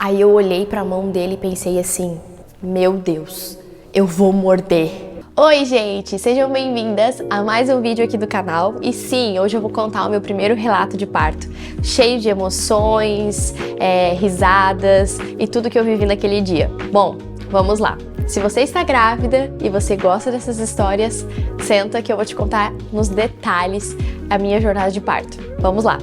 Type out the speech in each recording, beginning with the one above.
Aí eu olhei pra mão dele e pensei assim, meu Deus, eu vou morder. Oi gente, sejam bem-vindas a mais um vídeo aqui do canal. E sim, hoje eu vou contar o meu primeiro relato de parto, cheio de emoções, risadas e tudo que eu vivi naquele dia. Bom, vamos lá. Se você está grávida e você gosta dessas histórias, senta que eu vou te contar nos detalhes a minha jornada de parto. Vamos lá.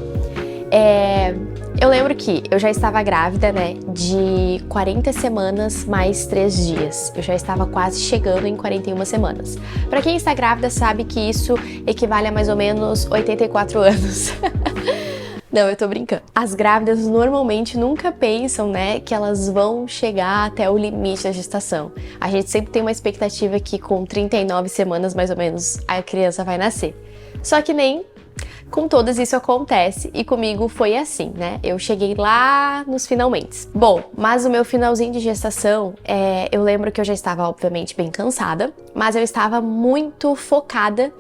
Eu lembro que eu já estava grávida, né, de 40 semanas mais 3 dias. Eu já estava quase chegando em 41 semanas. Pra quem está grávida sabe que isso equivale a mais ou menos 84 anos. Não, eu tô brincando. As grávidas normalmente nunca pensam, né, que elas vão chegar até o limite da gestação. A gente sempre tem uma expectativa que com 39 semanas, mais ou menos, a criança vai nascer. Só que nem com todas isso acontece, e comigo foi assim, né? Eu cheguei lá nos finalmente. Bom, mas o meu finalzinho de gestação, eu lembro que eu já estava, obviamente, bem cansada, mas eu estava muito focada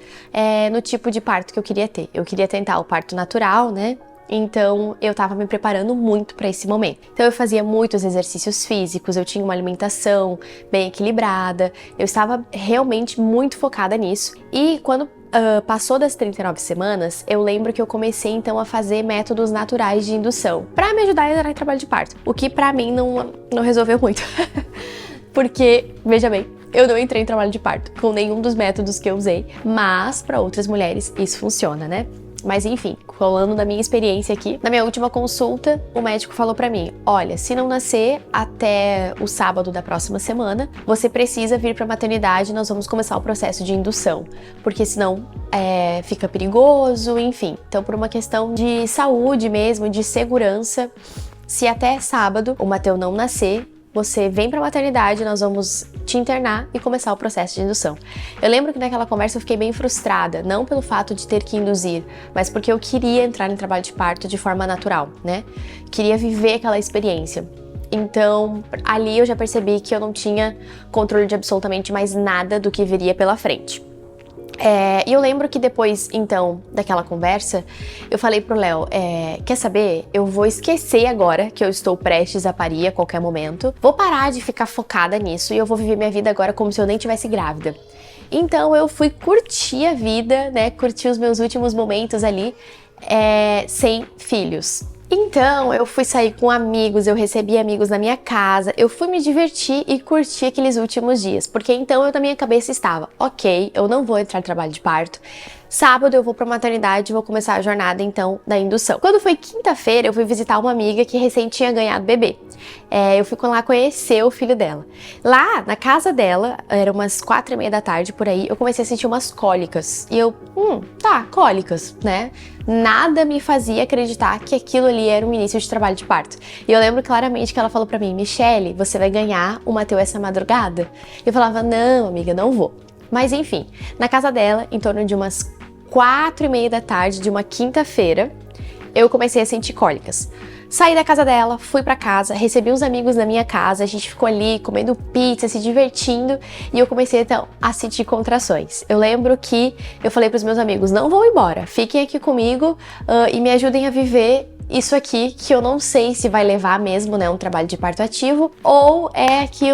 no tipo de parto que eu queria ter. Eu queria tentar o parto natural, né? Então, eu tava me preparando muito para esse momento. Então, eu fazia muitos exercícios físicos, eu tinha uma alimentação bem equilibrada, eu estava realmente muito focada nisso. E quando passou das 39 semanas, eu lembro que eu comecei então a fazer métodos naturais de indução para me ajudar a entrar em trabalho de parto, o que pra mim não resolveu muito. Porque, veja bem, eu não entrei em trabalho de parto com nenhum dos métodos que eu usei, mas para outras mulheres isso funciona, né? Mas enfim, falando da minha experiência aqui, na minha última consulta, o médico falou pra mim, olha, se não nascer até o sábado da próxima semana, você precisa vir pra maternidade, nós vamos começar o processo de indução, porque senão fica perigoso, enfim. Então, por uma questão de saúde mesmo, de segurança, se até sábado o Mateu não nascer, você vem pra maternidade, nós vamos te internar e começar o processo de indução. Eu lembro que naquela conversa eu fiquei bem frustrada, não pelo fato de ter que induzir, mas porque eu queria entrar em trabalho de parto de forma natural, né? Queria viver aquela experiência. Então, ali eu já percebi que eu não tinha controle de absolutamente mais nada do que viria pela frente. E eu lembro que depois, então, daquela conversa, eu falei pro Léo, quer saber? Eu vou esquecer agora que eu estou prestes a parir a qualquer momento, vou parar de ficar focada nisso e eu vou viver minha vida agora como se eu nem tivesse grávida. Então eu fui curtir a vida, né, curtir os meus últimos momentos ali, sem filhos. Então, eu fui sair com amigos, eu recebi amigos na minha casa, eu fui me divertir e curtir aqueles últimos dias, porque então eu na minha cabeça estava, ok, eu não vou entrar em trabalho de parto, sábado eu vou pra maternidade e vou começar a jornada então da indução. Quando foi quinta-feira, eu fui visitar uma amiga que recém tinha ganhado bebê. Eu fui lá conhecer o filho dela. Lá na casa dela, era umas 4:30 da tarde por aí, eu comecei a sentir umas cólicas. E eu, cólicas, né? Nada me fazia acreditar que aquilo ali era um início de trabalho de parto. E eu lembro claramente que ela falou pra mim, Michele, você vai ganhar o Mateu essa madrugada? Eu falava, não, amiga, não vou. Mas enfim, na casa dela, em torno de umas 4:30 da tarde de uma quinta-feira, eu comecei a sentir cólicas. Saí da casa dela, fui pra casa, recebi uns amigos na minha casa, a gente ficou ali comendo pizza, se divertindo, e eu comecei então a sentir contrações. Eu lembro que eu falei pros meus amigos, não vão embora, fiquem aqui comigo e me ajudem a viver isso aqui, que eu não sei se vai levar mesmo, né, um trabalho de parto ativo, ou é aqui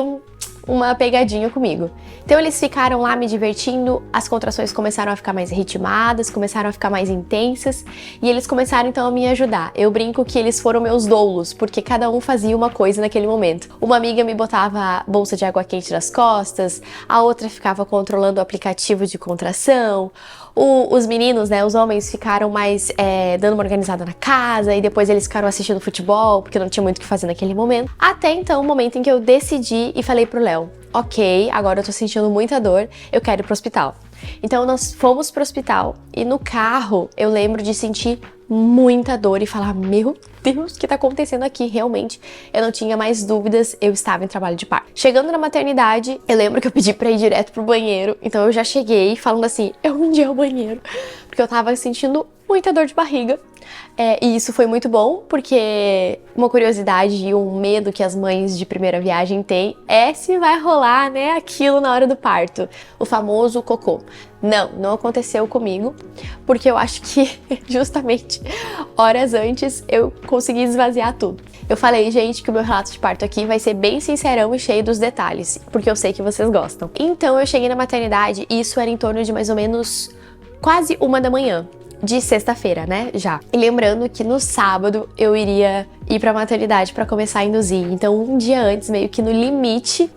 uma pegadinha comigo. Então eles ficaram lá me divertindo, as contrações começaram a ficar mais ritmadas, começaram a ficar mais intensas, e eles começaram então a me ajudar. Eu brinco que eles foram meus doulos, porque cada um fazia uma coisa naquele momento. Uma amiga me botava a bolsa de água quente nas costas, a outra ficava controlando o aplicativo de contração, os meninos, né, os homens ficaram mais dando uma organizada na casa, e depois eles ficaram assistindo futebol, porque não tinha muito o que fazer naquele momento. Até então o momento em que eu decidi e falei pro Léo, ok, agora eu tô sentindo muita dor, eu quero ir pro hospital. Então nós fomos pro hospital e no carro eu lembro de sentir muita dor e falar, meu Deus, o que tá acontecendo aqui? Realmente, eu não tinha mais dúvidas, eu estava em trabalho de parto. Chegando na maternidade, eu lembro que eu pedi pra ir direto pro banheiro, então eu já cheguei falando assim, onde é o banheiro? Porque eu tava sentindo muita dor de barriga. E isso foi muito bom, porque uma curiosidade e um medo que as mães de primeira viagem têm é se vai rolar, né, aquilo na hora do parto, o famoso cocô. Não aconteceu comigo, porque eu acho que justamente horas antes eu consegui esvaziar tudo. Eu falei, gente, que o meu relato de parto aqui vai ser bem sincerão e cheio dos detalhes, porque eu sei que vocês gostam. Então eu cheguei na maternidade e isso era em torno de mais ou menos quase 1 da manhã. De sexta-feira, né, já. E lembrando que no sábado eu iria ir pra maternidade pra começar a induzir. Então, um dia antes, meio que no limite,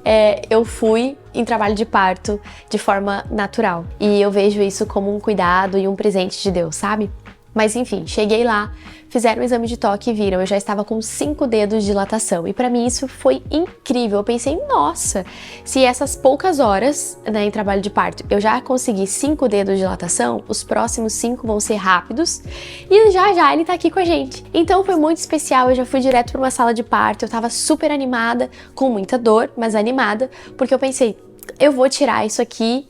eu fui em trabalho de parto de forma natural. E eu vejo isso como um cuidado e um presente de Deus, sabe? Mas enfim, cheguei lá, fizeram o exame de toque e viram, eu já estava com 5 dedos de dilatação. E pra mim isso foi incrível. Eu pensei, nossa, se essas poucas horas, né, em trabalho de parto, eu já consegui 5 dedos de dilatação, os próximos 5 vão ser rápidos e já ele tá aqui com a gente. Então foi muito especial, eu já fui direto pra uma sala de parto, eu tava super animada, com muita dor, mas animada, porque eu pensei, eu vou tirar isso aqui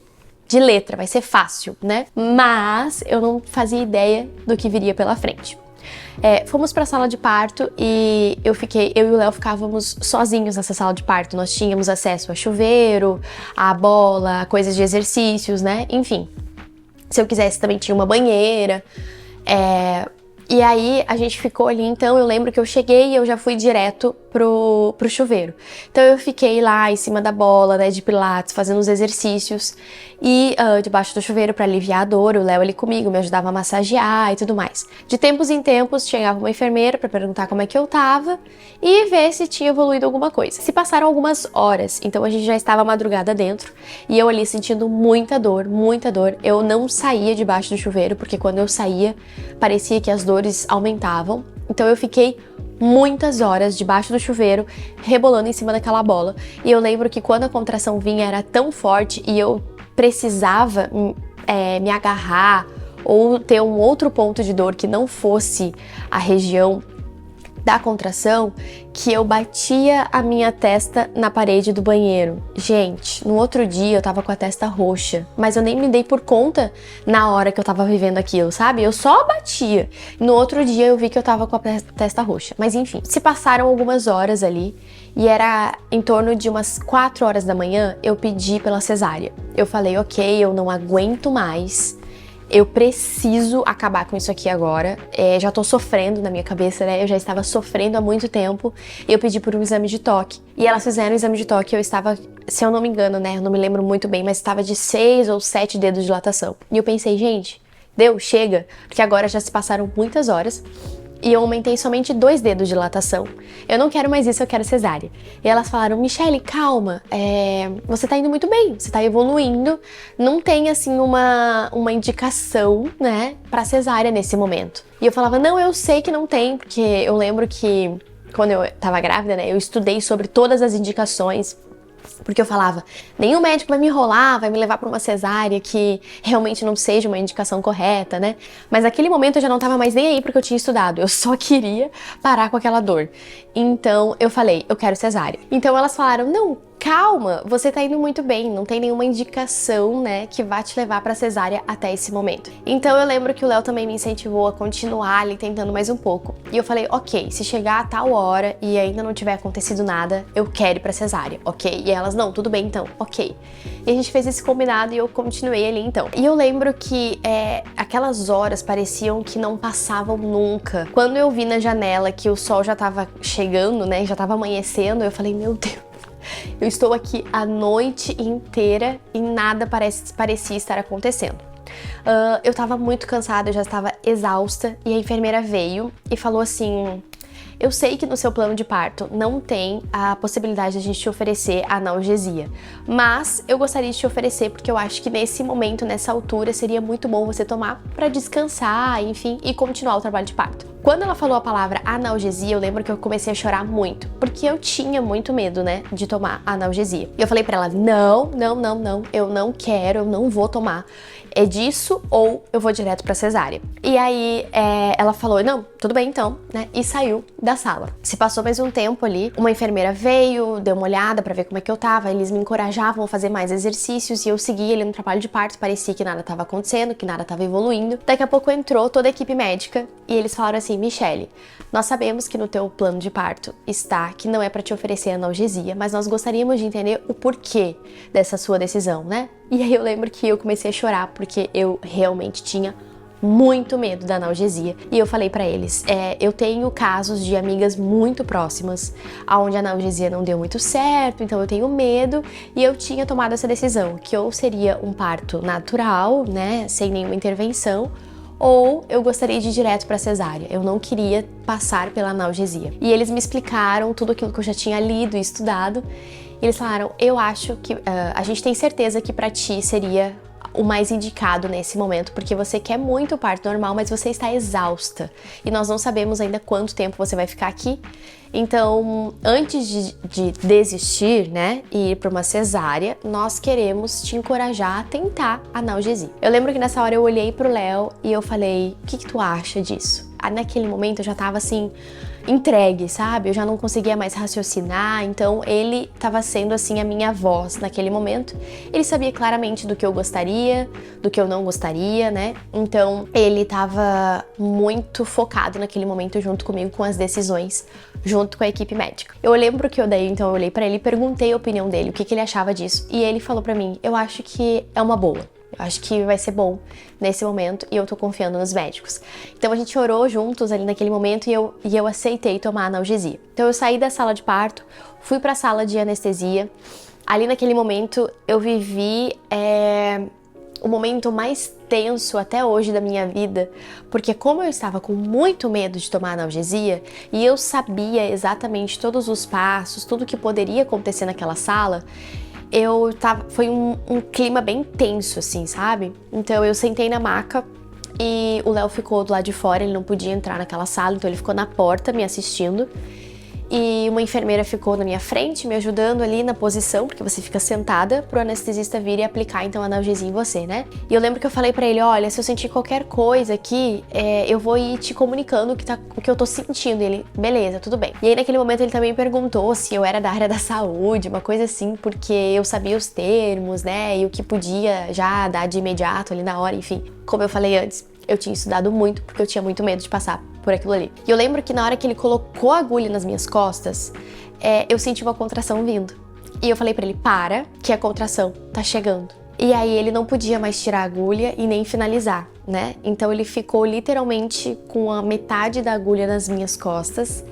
de letra, vai ser fácil, né? Mas eu não fazia ideia do que viria pela frente. Fomos pra sala de parto e eu e o Léo ficávamos sozinhos nessa sala de parto. Nós tínhamos acesso a chuveiro, a bola, coisas de exercícios, né? Enfim, se eu quisesse também tinha uma banheira. E aí a gente ficou ali, então eu lembro que eu cheguei e eu já fui direto pro chuveiro. Então eu fiquei lá em cima da bola, né, de pilates, fazendo os exercícios e debaixo do chuveiro pra aliviar a dor, o Léo ali comigo, me ajudava a massagear e tudo mais. De tempos em tempos chegava uma enfermeira pra perguntar como é que eu tava e ver se tinha evoluído alguma coisa. Se passaram algumas horas, então a gente já estava madrugada dentro e eu ali sentindo muita dor, muita dor. Eu não saía debaixo do chuveiro, porque quando eu saía parecia que as dores aumentavam. Então eu fiquei muitas horas debaixo do chuveiro, rebolando em cima daquela bola. E eu lembro que quando a contração vinha era tão forte e eu precisava me agarrar ou ter um outro ponto de dor que não fosse a região da contração, que eu batia a minha testa na parede do banheiro. Gente, no outro dia eu tava com a testa roxa, mas eu nem me dei por conta na hora que eu tava vivendo aquilo, sabe? Eu só batia. No outro dia eu vi que eu tava com a testa roxa. Mas enfim, se passaram algumas horas ali e era em torno de umas 4 horas da manhã, eu pedi pela cesárea. Eu falei, ok, eu não aguento mais. Eu preciso acabar com isso aqui agora. Já tô sofrendo na minha cabeça, né? Eu já estava sofrendo há muito tempo. E eu pedi por um exame de toque. E elas fizeram o exame de toque e eu estava, se eu não me engano, né? Eu não me lembro muito bem, mas estava de 6 ou 7 dedos de dilatação. E eu pensei, gente, deu, chega. Porque agora já se passaram muitas horas. E eu aumentei somente 2 dedos de dilatação. Eu não quero mais isso, eu quero cesárea. E elas falaram, Michele, calma, você tá indo muito bem, você tá evoluindo, não tem assim uma indicação, né, pra cesárea nesse momento. E eu falava, não, eu sei que não tem, porque eu lembro que quando eu tava grávida, né, eu estudei sobre todas as indicações. Porque eu falava, nenhum médico vai me enrolar, vai me levar para uma cesárea que realmente não seja uma indicação correta, né? Mas naquele momento eu já não tava mais nem aí porque eu tinha estudado, eu só queria parar com aquela dor. Então eu falei, eu quero cesárea. Então elas falaram, não, calma, você tá indo muito bem, não tem nenhuma indicação, né, que vá te levar pra cesárea até esse momento. Então eu lembro que o Léo também me incentivou a continuar ali tentando mais um pouco. E eu falei, ok, se chegar a tal hora e ainda não tiver acontecido nada, eu quero ir pra cesárea, ok? E elas, não, tudo bem então, ok. E a gente fez esse combinado e eu continuei ali então. E eu lembro que aquelas horas pareciam que não passavam nunca. Quando eu vi na janela que o sol já tava chegando, né, já tava amanhecendo, eu falei, meu Deus, eu estou aqui a noite inteira e nada parecia estar acontecendo. Eu tava muito cansada, eu já estava exausta e a enfermeira veio e falou assim, eu sei que no seu plano de parto não tem a possibilidade de a gente te oferecer analgesia, mas eu gostaria de te oferecer porque eu acho que nesse momento, nessa altura, seria muito bom você tomar para descansar, enfim, e continuar o trabalho de parto. Quando ela falou a palavra analgesia, eu lembro que eu comecei a chorar muito, porque eu tinha muito medo, né, de tomar analgesia. E eu falei pra ela, não, eu não quero, eu não vou tomar. É disso ou eu vou direto pra cesárea? E aí ela falou, não, tudo bem então, né? E saiu da sala. Se passou mais um tempo ali, uma enfermeira veio, deu uma olhada pra ver como é que eu tava, eles me encorajavam a fazer mais exercícios e eu seguia ali no trabalho de parto, parecia que nada tava acontecendo, que nada tava evoluindo. Daqui a pouco entrou toda a equipe médica e eles falaram assim, Michelle, nós sabemos que no teu plano de parto está que não é pra te oferecer analgesia, mas nós gostaríamos de entender o porquê dessa sua decisão, né? E aí eu lembro que eu comecei a chorar porque eu realmente tinha muito medo da analgesia. E eu falei pra eles, eu tenho casos de amigas muito próximas, onde a analgesia não deu muito certo, então eu tenho medo, e eu tinha tomado essa decisão, que ou seria um parto natural, né, sem nenhuma intervenção, ou eu gostaria de ir direto pra cesárea. Eu não queria passar pela analgesia. E eles me explicaram tudo aquilo que eu já tinha lido e estudado, e eles falaram, eu acho que a gente tem certeza que pra ti seria o mais indicado nesse momento, porque você quer muito o parto normal, mas você está exausta e nós não sabemos ainda quanto tempo você vai ficar aqui. Então, antes de desistir, né, e ir para uma cesárea, nós queremos te encorajar a tentar a analgesia. Eu lembro que nessa hora eu olhei pro Léo e eu falei, o que tu acha disso? Naquele momento eu já tava assim, entregue, sabe? Eu já não conseguia mais raciocinar, então ele tava sendo assim a minha voz naquele momento. Ele sabia claramente do que eu gostaria, do que eu não gostaria, né? Então ele tava muito focado naquele momento junto comigo com as decisões, junto com a equipe médica. Eu lembro que eu olhei pra ele e perguntei a opinião dele, o que ele achava disso, e ele falou pra mim, eu acho que é uma boa. Eu acho que vai ser bom nesse momento e eu tô confiando nos médicos. Então a gente orou juntos ali naquele momento e eu aceitei tomar analgesia. Então eu saí da sala de parto, fui pra sala de anestesia. Ali naquele momento eu vivi o momento mais tenso até hoje da minha vida, porque como eu estava com muito medo de tomar analgesia e eu sabia exatamente todos os passos, tudo que poderia acontecer naquela sala, foi um clima bem tenso, assim, sabe? Então eu sentei na maca e o Léo ficou do lado de fora, ele não podia entrar naquela sala, então ele ficou na porta me assistindo. E uma enfermeira ficou na minha frente, me ajudando ali na posição, porque você fica sentada pro anestesista vir e aplicar então a analgesia em você, né? E eu lembro que eu falei pra ele, olha, se eu sentir qualquer coisa aqui, eu vou ir te comunicando o que eu tô sentindo. E ele, beleza, tudo bem. E aí naquele momento ele também perguntou se eu era da área da saúde, uma coisa assim, porque eu sabia os termos, né? E o que podia já dar de imediato ali na hora, enfim. Como eu falei antes, eu tinha estudado muito porque eu tinha muito medo de passar por aquilo ali. E eu lembro que na hora que ele colocou a agulha nas minhas costas, eu senti uma contração vindo. E eu falei pra ele, para, que a contração tá chegando. E aí ele não podia mais tirar a agulha e nem finalizar, né? Então ele ficou literalmente com a metade da agulha nas minhas costas,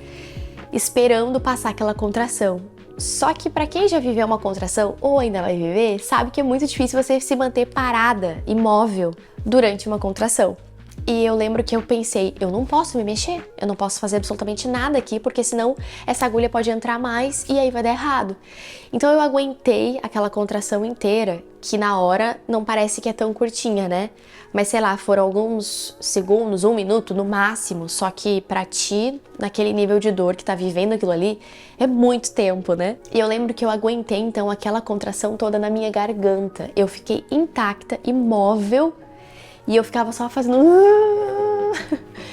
esperando passar aquela contração. Só que pra quem já viveu uma contração ou ainda vai viver, sabe que é muito difícil você se manter parada, imóvel, durante uma contração. E eu lembro que eu pensei, eu não posso me mexer, eu não posso fazer absolutamente nada aqui, porque senão essa agulha pode entrar mais e aí vai dar errado. Então eu aguentei aquela contração inteira, que na hora não parece que é tão curtinha, né? Mas sei lá, foram alguns segundos, 1 minuto no máximo, só que pra ti, naquele nível de dor que tá vivendo aquilo ali, é muito tempo, né? E eu lembro que eu aguentei então aquela contração toda na minha garganta. Eu fiquei intacta, imóvel, e eu ficava só fazendo...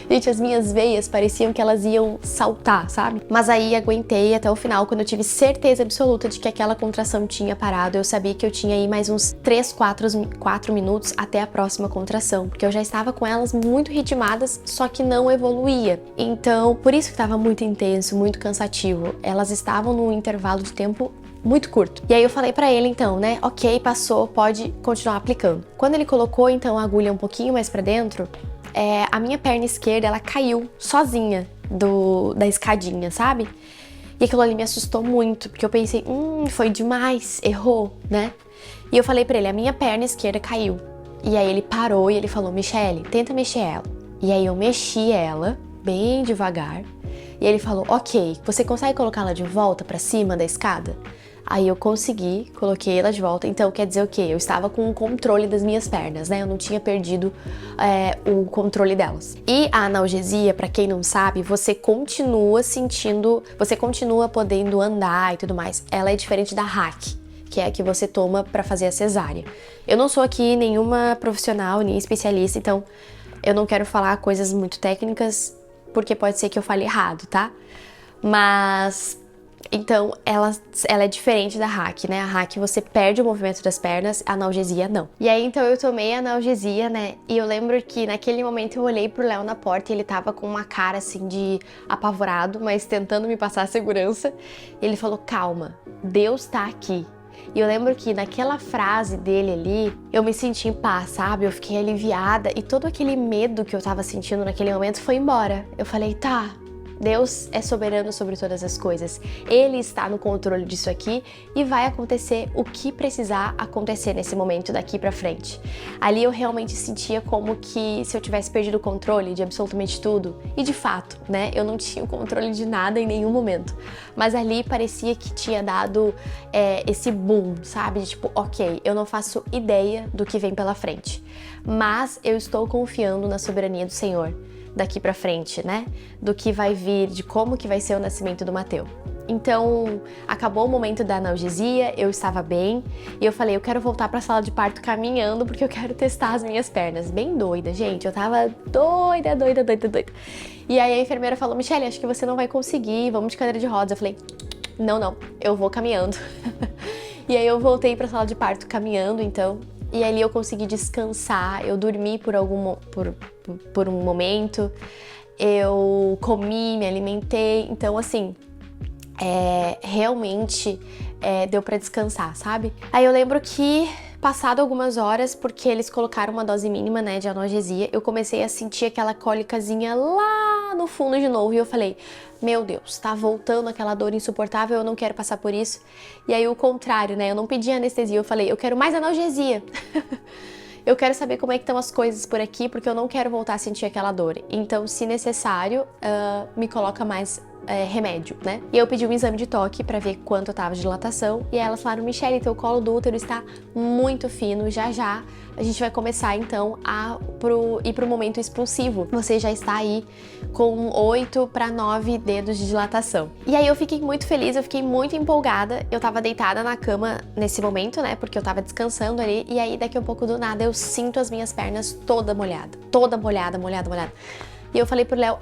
Gente, as minhas veias pareciam que elas iam saltar, sabe? Mas aí aguentei até o final, quando eu tive certeza absoluta de que aquela contração tinha parado. Eu sabia que eu tinha aí mais uns 4 minutos até a próxima contração, porque eu já estava com elas muito ritmadas, só que não evoluía. Então, por isso que estava muito intenso, muito cansativo. Elas estavam num intervalo de tempo muito curto. E aí eu falei pra ele então, né, ok, passou, pode continuar aplicando. Quando ele colocou então a agulha um pouquinho mais pra dentro, a minha perna esquerda, ela caiu sozinha da escadinha, sabe? E aquilo ali me assustou muito, porque eu pensei, foi demais, errou, né? E eu falei pra ele, a minha perna esquerda caiu. E aí ele parou e ele falou, Michelle, tenta mexer ela. E aí eu mexi ela, bem devagar, e ele falou, ok, você consegue colocá-la de volta pra cima da escada? Aí eu consegui, coloquei ela de volta, então quer dizer o quê? Eu estava com o controle das minhas pernas, né? Eu não tinha perdido o controle delas. E a analgesia, pra quem não sabe, você continua sentindo, você continua podendo andar e tudo mais. Ela é diferente da hack, que é a que você toma pra fazer a cesárea. Eu não sou aqui nenhuma profissional, nem especialista, então eu não quero falar coisas muito técnicas, porque pode ser que eu fale errado, tá? Mas, então, ela é diferente da hack, né? A hack você perde o movimento das pernas, a analgesia não. E aí, então, eu tomei a analgesia, né? E eu lembro que naquele momento eu olhei pro Léo na porta e ele tava com uma cara, assim, de apavorado, mas tentando me passar a segurança. E ele falou, calma, Deus tá aqui. E eu lembro que naquela frase dele ali, eu me senti em paz, sabe? Eu fiquei aliviada e todo aquele medo que eu tava sentindo naquele momento foi embora. Eu falei, tá, Deus é soberano sobre todas as coisas. Ele está no controle disso aqui e vai acontecer o que precisar acontecer nesse momento daqui pra frente. Ali eu realmente sentia como que se eu tivesse perdido o controle de absolutamente tudo. E de fato, né? Eu não tinha o controle de nada em nenhum momento. Mas ali parecia que tinha dado esse boom, sabe? De tipo, ok, eu não faço ideia do que vem pela frente. Mas eu estou confiando na soberania do Senhor daqui pra frente, né? Do que vai vir, de como que vai ser o nascimento do Mateu. Então, acabou o momento da analgesia, eu estava bem, e eu falei, eu quero voltar pra sala de parto caminhando, porque eu quero testar as minhas pernas. Bem doida, gente, eu tava doida. E aí a enfermeira falou, Michelle, acho que você não vai conseguir, vamos de cadeira de rodas. Eu falei, não, eu vou caminhando. E aí eu voltei pra sala de parto caminhando, então, e ali eu consegui descansar, eu dormi por um momento, eu comi, me alimentei, então assim, realmente deu pra descansar, sabe? Aí eu lembro que, passado algumas horas, porque eles colocaram uma dose mínima, né, de analgesia, eu comecei a sentir aquela cólicazinha lá no fundo de novo, e eu falei, meu Deus, tá voltando aquela dor insuportável, eu não quero passar por isso. E aí o contrário, né, eu não pedi anestesia, eu falei, eu quero mais analgesia. Eu quero saber como é que estão as coisas por aqui, porque eu não quero voltar a sentir aquela dor. Então, se necessário, me coloca mais remédio, né? E eu pedi um exame de toque pra ver quanto eu tava de dilatação. E aí elas falaram, Michelle, teu colo do útero está muito fino, já a gente vai começar então a ir pro momento expulsivo. Você já está aí com 8 para 9 dedos de dilatação. E aí eu fiquei muito feliz, eu fiquei muito empolgada. Eu tava deitada na cama nesse momento, né? Porque eu tava descansando ali. E aí daqui a pouco do nada eu sinto as minhas pernas toda molhada. Molhada. E eu falei pro Léo,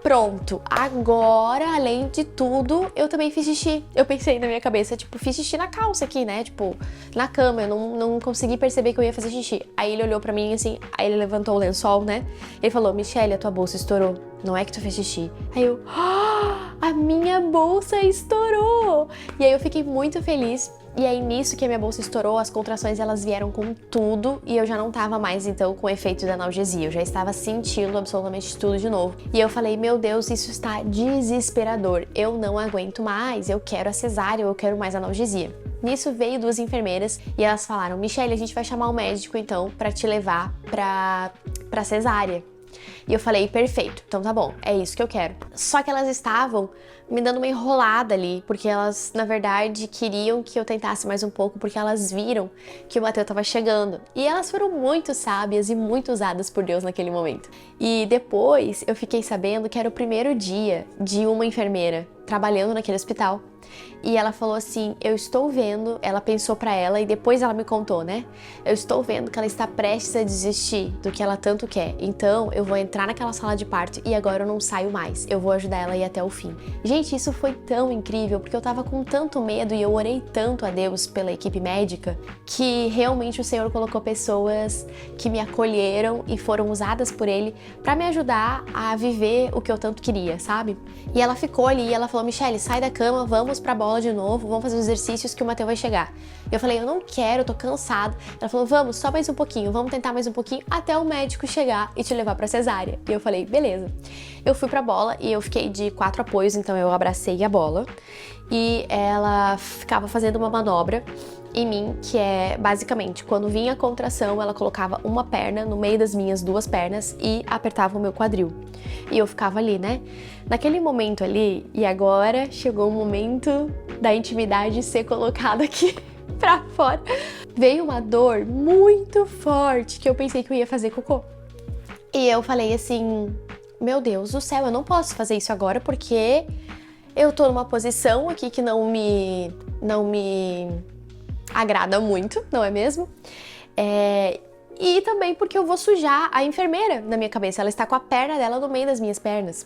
pronto, agora, além de tudo, eu também fiz xixi. Eu pensei na minha cabeça, tipo, fiz xixi na calça aqui, né? Tipo, na cama, eu não consegui perceber que eu ia fazer xixi. Aí ele olhou pra mim assim, aí ele levantou o lençol, né? Ele falou, Michelle, a tua bolsa estourou. Não é que tu fez xixi. Aí eu, a minha bolsa estourou! E aí eu fiquei muito feliz. E aí nisso que a minha bolsa estourou, as contrações elas vieram com tudo e eu já não tava mais então com o efeito da analgesia, eu já estava sentindo absolutamente tudo de novo. E eu falei, meu Deus, isso está desesperador, eu não aguento mais, eu quero a cesárea, eu quero mais analgesia. Nisso veio duas enfermeiras e elas falaram, Michelle, a gente vai chamar o médico então pra te levar pra cesárea. E eu falei, perfeito, então tá bom, é isso que eu quero. Só que elas estavam me dando uma enrolada ali, porque elas, na verdade, queriam que eu tentasse mais um pouco, porque elas viram que o Mateu tava chegando. E elas foram muito sábias e muito usadas por Deus naquele momento. E depois eu fiquei sabendo que era o primeiro dia de uma enfermeira trabalhando naquele hospital. E ela falou assim, eu estou vendo, ela pensou pra ela e depois ela me contou, né? Eu estou vendo que ela está prestes a desistir do que ela tanto quer. Então eu vou entrar naquela sala de parto e agora eu não saio mais. Eu vou ajudar ela a ir até o fim. Gente, isso foi tão incrível porque eu tava com tanto medo e eu orei tanto a Deus pela equipe médica que realmente o Senhor colocou pessoas que me acolheram e foram usadas por Ele pra me ajudar a viver o que eu tanto queria, sabe? E ela ficou ali e ela falou, Michelle, sai da cama, vamos pra bola de novo, vamos fazer os exercícios que o Mateu vai chegar. Eu falei, eu não quero, eu tô cansada. Ela falou, vamos, só mais um pouquinho, vamos tentar mais um pouquinho até o médico chegar e te levar pra cesárea. E eu falei, beleza. Eu fui pra bola e eu fiquei de 4 apoios, então eu abracei a bola e ela ficava fazendo uma manobra em mim, que é basicamente, quando vinha a contração, ela colocava uma perna no meio das minhas 2 pernas e apertava o meu quadril. E eu ficava ali, né? Naquele momento ali, e agora chegou o momento da intimidade ser colocada aqui pra fora. Veio uma dor muito forte que eu pensei que eu ia fazer cocô. E eu falei assim, meu Deus do céu, eu não posso fazer isso agora porque eu tô numa posição aqui que não me agrada muito, não é mesmo? E também porque eu vou sujar a enfermeira na minha cabeça. Ela está com a perna dela no meio das minhas pernas.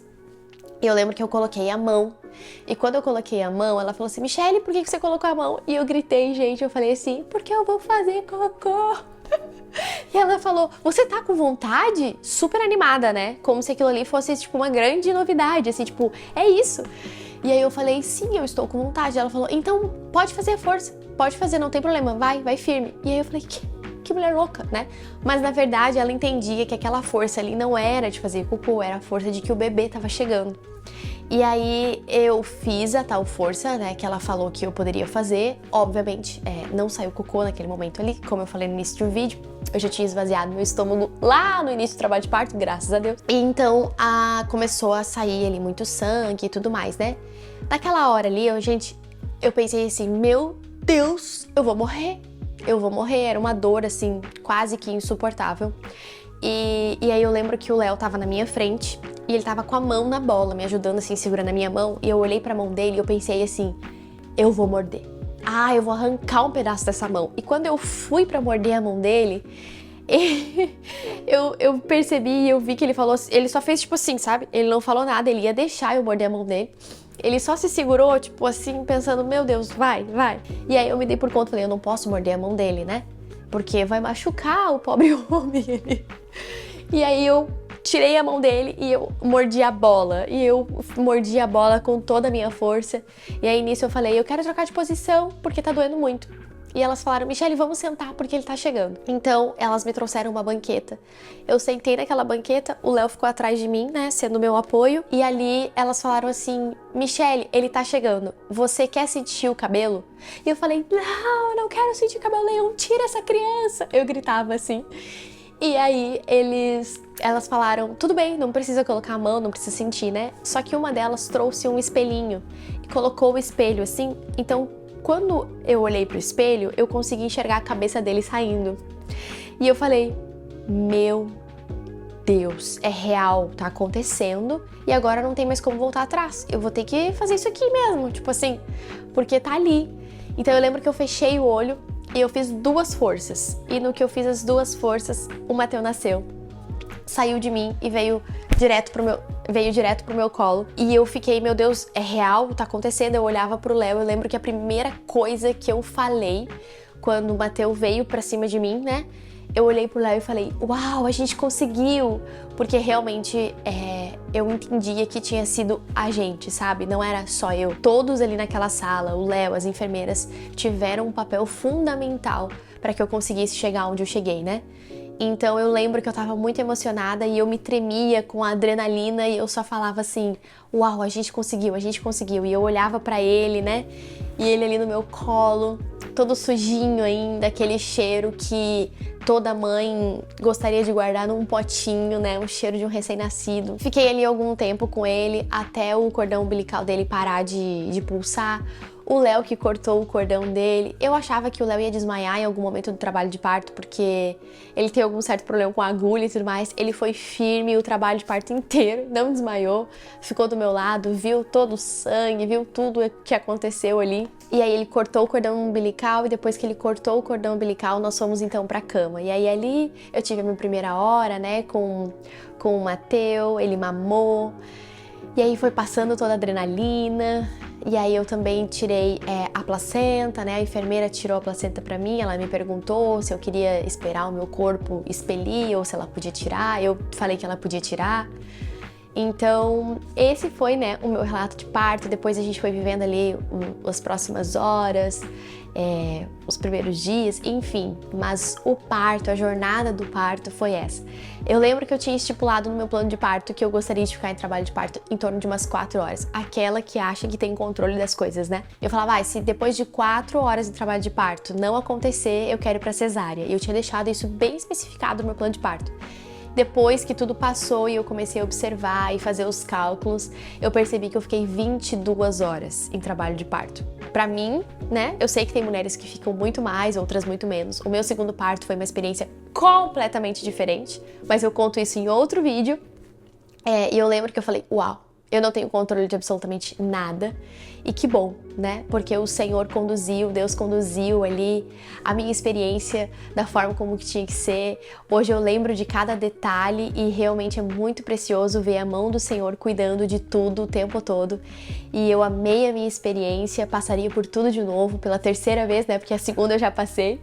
E eu lembro que eu coloquei a mão. E quando eu coloquei a mão, ela falou assim, Michelle, por que você colocou a mão? E eu gritei, gente, eu falei assim, porque eu vou fazer cocô. E ela falou, você tá com vontade? Super animada, né? Como se aquilo ali fosse, tipo, uma grande novidade, assim, tipo, é isso. E aí eu falei, sim, eu estou com vontade. Ela falou, então pode fazer a força, pode fazer, não tem problema, vai firme. E aí eu falei, que mulher louca, né? Mas na verdade ela entendia que aquela força ali não era de fazer cocô, era a força de que o bebê tava chegando. E aí eu fiz a tal força, né, que ela falou que eu poderia fazer. Obviamente, não saiu cocô naquele momento ali, como eu falei no início do vídeo. Eu já tinha esvaziado meu estômago lá no início do trabalho de parto, graças a Deus. E então começou a sair ali muito sangue e tudo mais, né? Naquela hora ali, eu pensei assim, meu Deus, eu vou morrer. Eu vou morrer, era uma dor assim, quase que insuportável. E aí eu lembro que o Léo tava na minha frente e ele tava com a mão na bola, me ajudando assim, segurando a minha mão. E eu olhei pra mão dele e eu pensei assim, eu vou morder. Eu vou arrancar um pedaço dessa mão. E quando eu fui pra morder a mão dele, eu percebi e eu vi que ele só fez tipo assim, sabe? Ele não falou nada, ele ia deixar eu morder a mão dele. Ele só se segurou, tipo assim, pensando, meu Deus, vai. E aí eu me dei por conta, falei, eu não posso morder a mão dele, né? Porque vai machucar o pobre homem. E aí eu tirei a mão dele e eu mordi a bola. E eu mordi a bola com toda a minha força. E aí nisso eu falei, eu quero trocar de posição porque tá doendo muito. E elas falaram, Michelle, vamos sentar porque ele tá chegando. Então, elas me trouxeram uma banqueta. Eu sentei naquela banqueta, o Léo ficou atrás de mim, né, sendo meu apoio. E ali, elas falaram assim, Michelle, ele tá chegando. Você quer sentir o cabelo? E eu falei, não, eu não quero sentir o cabelo nenhum, tira essa criança. Eu gritava assim. E aí, elas falaram, tudo bem, não precisa colocar a mão, não precisa sentir, né? Só que uma delas trouxe um espelhinho e colocou o espelho assim, então quando eu olhei pro espelho, eu consegui enxergar a cabeça dele saindo. E eu falei, meu Deus, é real, tá acontecendo e agora não tem mais como voltar atrás. Eu vou ter que fazer isso aqui mesmo, tipo assim, porque tá ali. Então eu lembro que eu fechei o olho e eu fiz 2 forças. E no que eu fiz as 2 forças, o Mateu nasceu. Saiu de mim e veio direto pro meu colo. E eu fiquei, meu Deus, é real? Tá acontecendo? Eu olhava pro Léo, eu lembro que a primeira coisa que eu falei quando o Mateu veio pra cima de mim, né? Eu olhei pro Léo e falei, uau, a gente conseguiu! Porque realmente eu entendia que tinha sido a gente, sabe? Não era só eu. Todos ali naquela sala, o Léo, as enfermeiras, tiveram um papel fundamental para que eu conseguisse chegar onde eu cheguei, né? Então eu lembro que eu tava muito emocionada e eu me tremia com a adrenalina e eu só falava assim, uau, a gente conseguiu. E eu olhava pra ele, né? E ele ali no meu colo, todo sujinho ainda, aquele cheiro que toda mãe gostaria de guardar num potinho, né? Um cheiro de um recém-nascido. Fiquei ali algum tempo com ele até o cordão umbilical dele parar de pulsar. O Léo que cortou o cordão dele. Eu achava que o Léo ia desmaiar em algum momento do trabalho de parto, porque ele tem algum certo problema com a agulha e tudo mais. Ele foi firme o trabalho de parto inteiro, não desmaiou, ficou do meu lado, viu todo o sangue, viu tudo o que aconteceu ali. E aí ele cortou o cordão umbilical e depois que ele cortou o cordão umbilical, nós fomos então pra cama. E aí ali eu tive a minha primeira hora, né, com o Mateu, ele mamou. E aí foi passando toda a adrenalina. E aí eu também tirei a placenta, né? A enfermeira tirou a placenta pra mim, ela me perguntou se eu queria esperar o meu corpo expelir ou se ela podia tirar. Eu falei que ela podia tirar. Então, esse foi, né, o meu relato de parto. Depois a gente foi vivendo ali as próximas horas, os primeiros dias, enfim. Mas o parto, a jornada do parto foi essa. Eu lembro que eu tinha estipulado no meu plano de parto que eu gostaria de ficar em trabalho de parto em torno de umas 4 horas. Aquela que acha que tem controle das coisas, né? Eu falava, se depois de 4 horas de trabalho de parto não acontecer, eu quero ir pra cesárea. E eu tinha deixado isso bem especificado no meu plano de parto. Depois que tudo passou e eu comecei a observar e fazer os cálculos, eu percebi que eu fiquei 22 horas em trabalho de parto. Pra mim, né, eu sei que tem mulheres que ficam muito mais, outras muito menos. O meu segundo parto foi uma experiência completamente diferente, mas eu conto isso em outro vídeo. E eu lembro que eu falei, uau, Eu não tenho controle de absolutamente nada. E que bom, né? Porque o Senhor conduziu, Deus conduziu ali a minha experiência da forma como que tinha que ser. Hoje eu lembro de cada detalhe e realmente é muito precioso ver a mão do Senhor cuidando de tudo o tempo todo. E eu amei a minha experiência, passaria por tudo de novo, pela terceira vez, né? Porque a segunda eu já passei.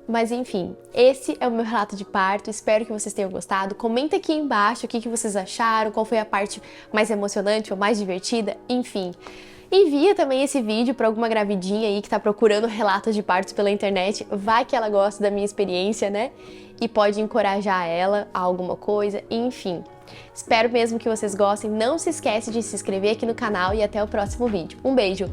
Mas enfim, esse é o meu relato de parto, espero que vocês tenham gostado. Comenta aqui embaixo o que vocês acharam, qual foi a parte mais emocionante ou mais divertida, enfim. Envia também esse vídeo para alguma gravidinha aí que tá procurando relatos de partos pela internet, vai que ela gosta da minha experiência, né? E pode encorajar ela a alguma coisa, enfim. Espero mesmo que vocês gostem, não se esquece de se inscrever aqui no canal e até o próximo vídeo. Um beijo!